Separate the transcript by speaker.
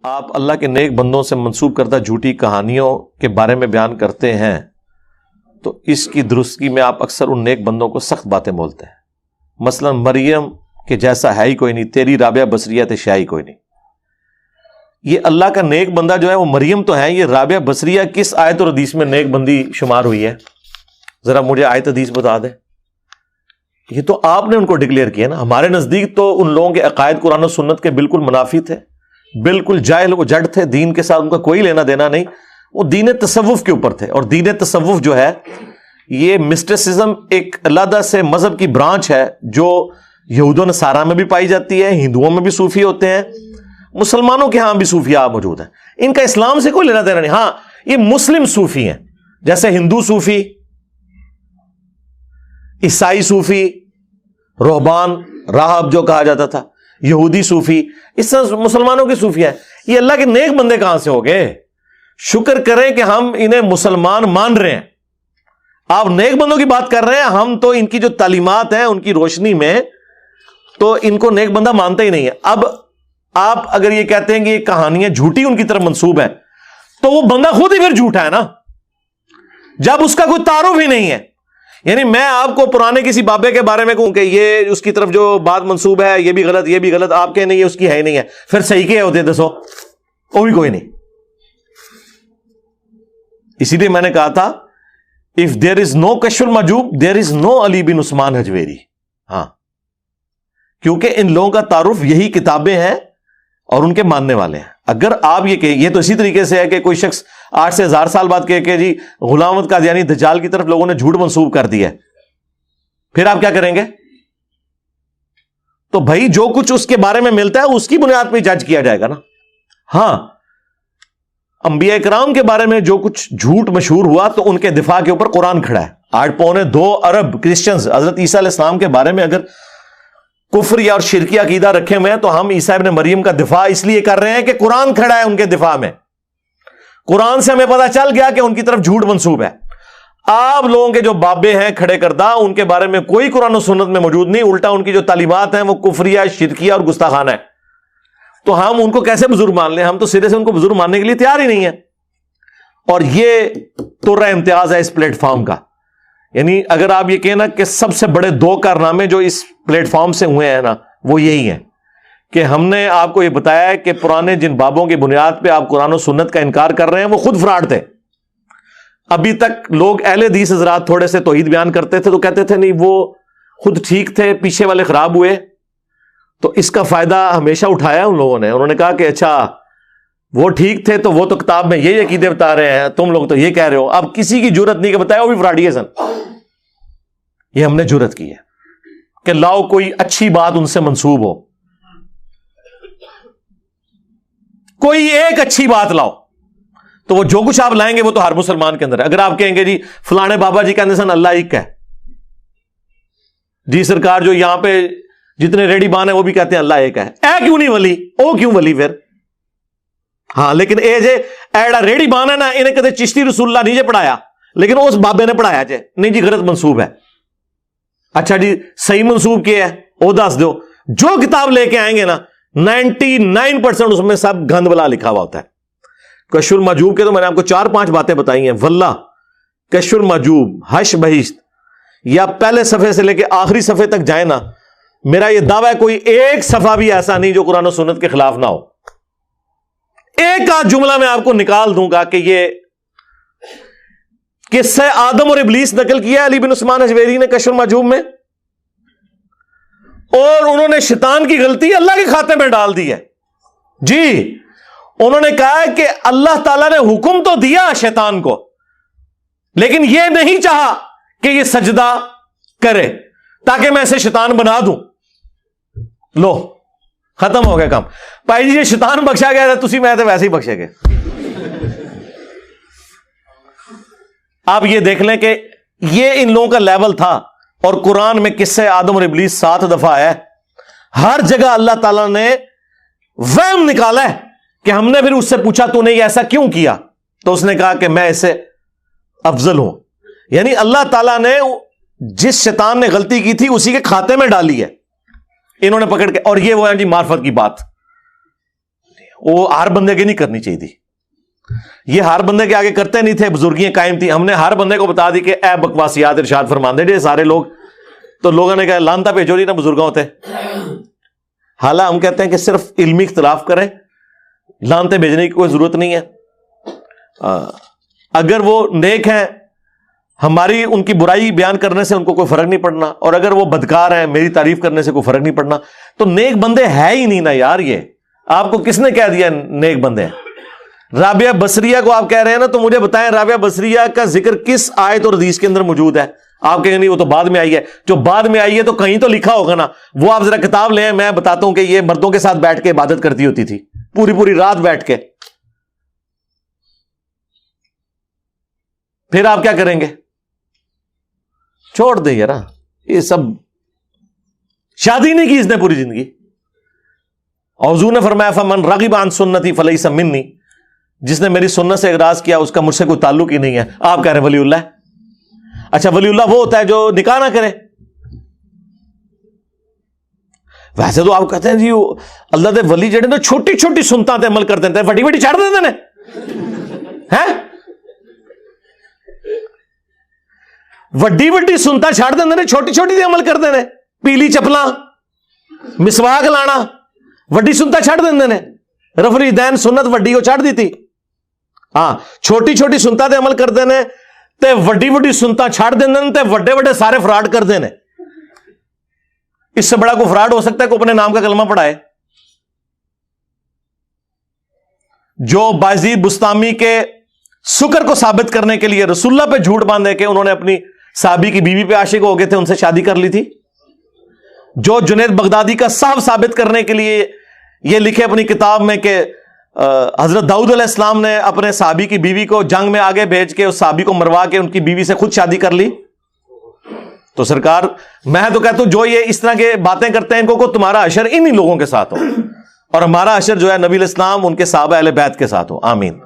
Speaker 1: آپ اللہ کے نیک بندوں سے منسوب کردہ جھوٹی کہانیوں کے بارے میں بیان کرتے ہیں تو اس کی درستگی میں آپ اکثر ان نیک بندوں کو سخت باتیں بولتے ہیں. مثلا مریم کے جیسا ہے ہی کوئی نہیں، تیری رابعہ بصریہ تے شاہی کوئی نہیں. یہ اللہ کا نیک بندہ جو ہے وہ مریم تو ہے، یہ رابعہ بصریہ کس آیت اور حدیث میں نیک بندی شمار ہوئی ہے؟ ذرا مجھے آیت حدیث بتا دیں. یہ تو آپ نے ان کو ڈکلیئر کیا نا. ہمارے نزدیک تو ان لوگوں کے عقائد قرآن و سنت کے بالکل منافی تھے، بالکل جاہل و جڑ تھے، دین کے ساتھ ان کا کوئی لینا دینا نہیں. وہ دین تصوف کے اوپر تھے، اور دین تصوف جو ہے یہ مسٹسزم ایک علیحدہ سے مذہب کی برانچ ہے جو یہود و نصارہ میں بھی پائی جاتی ہے، ہندوؤں میں بھی صوفی ہوتے ہیں، مسلمانوں کے ہاں بھی صوفیاء موجود ہیں. ان کا اسلام سے کوئی لینا دینا نہیں. ہاں یہ مسلم صوفی ہیں، جیسے ہندو صوفی، عیسائی صوفی، رہبان راہب جو کہا جاتا تھا، یہودی صوفی، اس طرح مسلمانوں کے صوفی ہیں. یہ اللہ کے نیک بندے کہاں سے ہو گئے؟ شکر کریں کہ ہم انہیں مسلمان مان رہے ہیں. آپ نیک بندوں کی بات کر رہے ہیں، ہم تو ان کی جو تعلیمات ہیں ان کی روشنی میں تو ان کو نیک بندہ مانتے ہی نہیں ہے. اب آپ اگر یہ کہتے ہیں کہ یہ کہانیاں جھوٹی ان کی طرف منسوب ہیں تو وہ بندہ خود ہی پھر جھوٹا ہے نا، جب اس کا کوئی تعارف ہی نہیں ہے. یعنی میں آپ کو پرانے کسی بابے کے بارے میں کہوں کہ یہ اس کی طرف جو بات منسوب ہے یہ بھی غلط، یہ بھی غلط، آپ کے نہیں ہے، اس کی ہے ہی نہیں ہے، پھر صحیح کیا ہوتے دسو؟ وہ بھی کوئی نہیں. اسی لیے میں نے کہا تھا if there is no کشف المحجوب there is no علی بن عثمان حجویری. ہاں کیونکہ ان لوگوں کا تعارف یہی کتابیں ہیں اور ان کے ماننے والے ہیں. اگر آپ یہ کہ یہ تو اسی طریقے سے ہے کہ کوئی شخص 8 سے 1000 سال بعد کہ جی غلام احمد قادیانی دجال کی طرف لوگوں نے جھوٹ منسوب کر دیا ہے، پھر آپ کیا کریں گے؟ تو بھائی جو کچھ اس کے بارے میں ملتا ہے اس کی بنیاد پہ جج کیا جائے گا نا. ہاں انبیاء کرام کے بارے میں جو کچھ جھوٹ مشہور ہوا تو ان کے دفاع کے اوپر قرآن کھڑا ہے. 8.2 ارب کرسچنز حضرت عیسیٰ علیہ السلام کے بارے میں اگر کفر یا اور شرکی عقیدہ رکھے ہوئے ہیں تو ہم عیسیٰ ابن مریم کا دفاع اس لیے کر رہے ہیں کہ قرآن کھڑا ہے ان کے دفاع میں. قرآن سے ہمیں پتہ چل گیا کہ ان کی طرف جھوٹ منسوب ہے. آپ لوگوں کے جو بابے ہیں کھڑے کردہ ان کے بارے میں کوئی قرآن و سنت میں موجود نہیں، الٹا ان کی جو تعلیمات ہیں وہ کفریہ، شرکیہ اور گستاخانہ ہے. تو ہم ان کو کیسے بزرگ مان لیں؟ ہم تو سرے سے ان کو بزرگ ماننے کے لیے تیار ہی نہیں ہے. اور یہ ترہ امتیاز ہے اس پلیٹ فارم کا. یعنی اگر آپ یہ کہنا کہ سب سے بڑے 2 کارنامے جو اس پلیٹ فارم سے ہوئے ہیں نا وہ یہی ہیں کہ ہم نے آپ کو یہ بتایا کہ پرانے جن بابوں کی بنیاد پہ آپ قرآن و سنت کا انکار کر رہے ہیں وہ خود فراڈ تھے. ابھی تک لوگ اہل حدیث حضرات تھوڑے سے توحید بیان کرتے تھے تو کہتے تھے نہیں وہ خود ٹھیک تھے، پیچھے والے خراب ہوئے. تو اس کا فائدہ ہمیشہ اٹھایا ان لوگوں نے. انہوں نے کہا کہ اچھا وہ ٹھیک تھے تو وہ تو کتاب میں یہ عقیدے بتا رہے ہیں، تم لوگ تو یہ کہہ رہے ہو. اب کسی کی جرت نہیں کہ بتایا، وہ بھی فراڈی ہے سن. یہ ہم نے جرت کی ہے کہ لاؤ کوئی اچھی بات ان سے منسوب ہو، کوئی ایک اچھی بات لاؤ تو وہ جو کچھ آپ لائیں گے وہ تو ہر مسلمان کے اندر ہے. اگر آپ کہیں گے جی فلانے بابا جی کہتے سن اللہ ایک ہے، جی سرکار جو یہاں پہ جتنے ریڈی بان ہیں وہ بھی کہتے ہیں اللہ ایک ہے، اے کیوں نہیں ولی، او کیوں ولی پھر؟ ہاں لیکن اے جے ایڈا ریڈی بان ہے نا، انہیں کہتے چشتی رسول اللہ نہیں جے پڑھایا لیکن اس بابے نے پڑھایا جے، نہیں جی غلط منسوب ہے. اچھا جی صحیح منسوب کیا ہے وہ دس دو. جو کتاب لے کے آئیں گے نا 99% اس میں سب گند بلا لکھا ہوا ہوتا ہے. کشف المحجوب کے تو میں نے آپ کو 4-5 باتیں بتائی ہیں. واللہ کشف المحجوب، حش بہشت یا پہلے صفحے سے لے کے آخری صفحے تک جائیں نا، میرا یہ دعویٰ ہے کوئی ایک صفحہ بھی ایسا نہیں جو قرآن و سنت کے خلاف نہ ہو. ایک آدھ جملہ میں آپ کو نکال دوں گا کہ یہ قصہ آدم اور ابلیس نقل کیا علی بن عثمان حجویری نے کشف المحجوب میں، اور انہوں نے شیطان کی غلطی اللہ کے کھاتے میں ڈال دی ہے. جی انہوں نے کہا کہ اللہ تعالیٰ نے حکم تو دیا شیطان کو لیکن یہ نہیں چاہا کہ یہ سجدہ کرے تاکہ میں اسے شیطان بنا دوں. لو ختم ہو گیا کام. بھائی جی یہ شیطان بخشا گیا تھا، تسی میں تو ویسے ہی بخشے گئے. آپ یہ دیکھ لیں کہ یہ ان لوگوں کا لیول تھا. اور قرآن میں قصہ آدم اور ابلیس 7 دفعہ ہے. ہر جگہ اللہ تعالیٰ نے وہم نکالا ہے کہ ہم نے پھر اس سے پوچھا تو نے یہ ایسا کیوں کیا، تو اس نے کہا کہ میں اس سے افضل ہوں. یعنی اللہ تعالیٰ نے جس شیطان نے غلطی کی تھی اسی کے کھاتے میں ڈالی ہے انہوں نے پکڑ کے. اور یہ وہ ہے جی معرفت کی بات. وہ ہر بندے کی نہیں کرنی چاہیے تھی. یہ ہر بندے کے آگے کرتے نہیں تھے, بزرگیاں قائم تھی. ہم نے ہر بندے کو بتا دی کہ اے بکواسیات ارشاد فرماندے جی سارے لوگ, تو لوگوں نے کہا لانتا بھیجو نہیں نا بزرگوں ہوتے. حالانکہ ہم کہتے ہیں کہ صرف علمی اختلاف کریں, لانتے بھیجنے کی کوئی ضرورت نہیں ہے. اگر وہ نیک ہیں, ہماری ان کی برائی بیان کرنے سے ان کو کوئی فرق نہیں پڑنا, اور اگر وہ بدکار ہیں میری تعریف کرنے سے کوئی فرق نہیں پڑنا. تو نیک بندے ہے ہی نہیں نا یار. یہ آپ کو کس نے کہہ دیا نیک بندے ہیں؟ رابعہ بصریہ کو آپ کہہ رہے ہیں نا, تو مجھے بتائیں رابعہ بصریہ کا ذکر کس آیت اور حدیث کے اندر موجود ہے؟ آپ کہیں نہیں وہ تو بعد میں آئی ہے. جو بعد میں آئی ہے تو کہیں تو لکھا ہوگا نا. وہ آپ ذرا کتاب لیں, میں بتاتا ہوں کہ یہ مردوں کے ساتھ بیٹھ کے عبادت کرتی ہوتی تھی, پوری رات بیٹھ کے. پھر آپ کیا کریں گے؟ چھوڑ دیں یار, یہ سب شادی نہیں کی اس نے پوری زندگی. حضور نے فرمایا فمن رغب عن سنتی فلیس منی, جس نے میری سنت سے اعراض کیا اس کا مجھ سے کوئی تعلق ہی نہیں ہے. آپ کہہ رہے ہیں ولی اللہ. اچھا ولی اللہ وہ ہوتا ہے جو نکاح نہ کرے. ویسے تو آپ کہتے ہیں جی اللہ دے ولی جڑے نا چھوٹی چھوٹی سنتاں تے عمل کر دیتے ہیں, وڈی وڈی چھڑ دیتے ہیں. وڈی وڈی سنتا چھڑ دیندے نے, چھوٹی چھوٹی تے عمل کرتے ہیں. پیلی چپلاں, مسواک لانا, وڈی سنتا چھڑ دیندے نے. رفع الیدین سنت وڈی کو چھڑ دیتی. ہاں چھوٹی چھوٹی سنتا تے عمل کرتے ہیں تے وڈی وڈی سنتا چھڑ دیندے نے تے وڈے وڈے سارے فراڈ کرتے ہیں. اس سے بڑا کوئی فراڈ ہو سکتا ہے کہ اپنے نام کا کلمہ پڑھائے؟ جو بایزید بستامی کے سکر کو ثابت کرنے کے لیے رسول اللہ پہ جھوٹ باندھے کہ انہوں نے اپنی صحابی کی بیوی پہ عاشق ہو گئے تھے, ان سے شادی کر لی تھی. جو جنید بغدادی کا صاحب ثابت کرنے کے لیے یہ لکھے اپنی کتاب میں کہ حضرت داؤد علیہ السلام نے اپنے صحابی کی بیوی کو جنگ میں آگے بھیج کے اس صحابی کو مروا کے ان کی بیوی سے خود شادی کر لی. تو سرکار میں تو کہتا ہوں جو یہ اس طرح کے باتیں کرتے ہیں ان کو تمہارا حشر انہی لوگوں کے ساتھ ہو, اور ہمارا حشر جو ہے نبی علیہ السلام ان کے صحابہ اہل بیت کے ساتھ ہو. آمین.